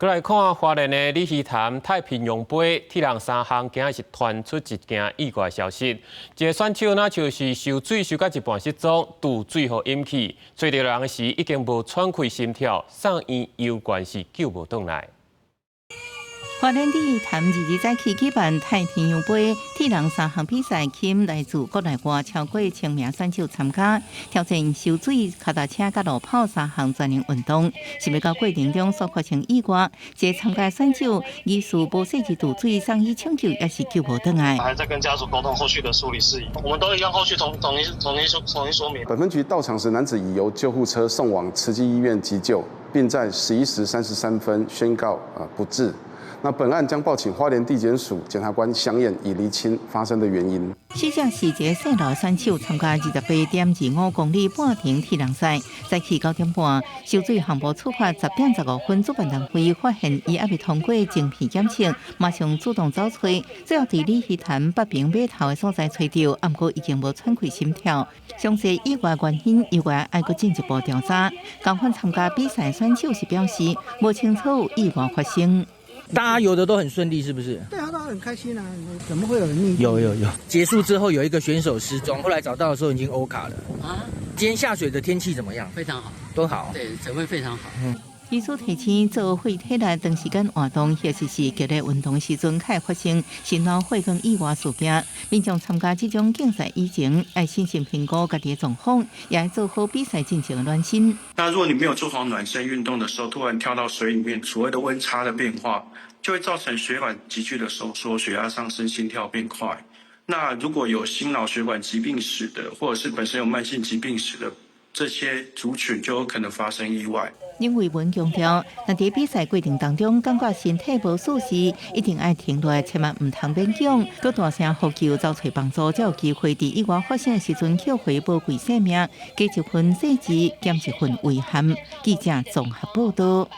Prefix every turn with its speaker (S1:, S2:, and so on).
S1: 再来看花莲的李溪潭太平洋杯铁人三项，今日是传出一件意外消息，一个选手就是受水受到一半失踪，拄水互引起，找到人时已经无喘气心跳，送医有关是救无倒来。
S2: 花莲李溪潭日早起举办太平洋杯铁人三项比赛，吸引来自国内外超过1000名选手参加，挑战游水、脚踏车、甲路跑3项全能运动。是要到过程中所发生意外，这参加选手疑似无细致渡水，送医抢救也是救无倒来。
S3: 还在跟家属沟通后续的处理事宜，我们都一样后续统一说明。
S4: 本分局到场时，男子已由救护车送往慈济医院急救，并在11时33分宣告不治。 那本案将报请花莲地检署检察官详验，以厘清发生的原因。
S2: 死者是一个细路选手，参加28.25公里半程铁人赛，早起9点半，受水项目出发10点15分，主办单位发现伊还未通过晶片检测，马上主动走找，最后伫李溪潭北平码头的所在找到，不过已经无喘气心跳。详细意外原因，意外还佫进一步调查。同款参加比赛选手是表示，无清楚有意外发生。
S5: 大家游的都很顺利，是不是？
S6: 对啊，都很开心啊！怎么会有人溺？
S5: 有。结束之后有一个选手失踪，后来找到的时候已经欧卡了。啊，今天下水的天气怎么样？
S7: 非常好，
S5: 都好。
S7: 对，水位非常好。
S2: 医师提醒，做血体内长时间活动，或是激烈运动时阵，可能发生心脑血管意外事件。民众参加这种竞赛以前，要细心评估家己的状况，也要做好比赛进行的暖身。
S8: 那如果你没有做好暖身运动的时候，突然跳到水里面，所谓的温差的变化，就会造成血管急剧的收缩，血压上升，心跳变快。那如果有心脑血管疾病史的，或者是本身有慢性疾病史的，这些族群就有可能发生意外。
S2: 林伟文强调，但在比赛过程当中，感觉身体无舒适，一定要停落来，千万唔通勉强，佮大声呼救，找找帮助，才有机会伫意外发生的时阵救回宝贵生命，加一份细致，减一份遗憾。记者综合报道。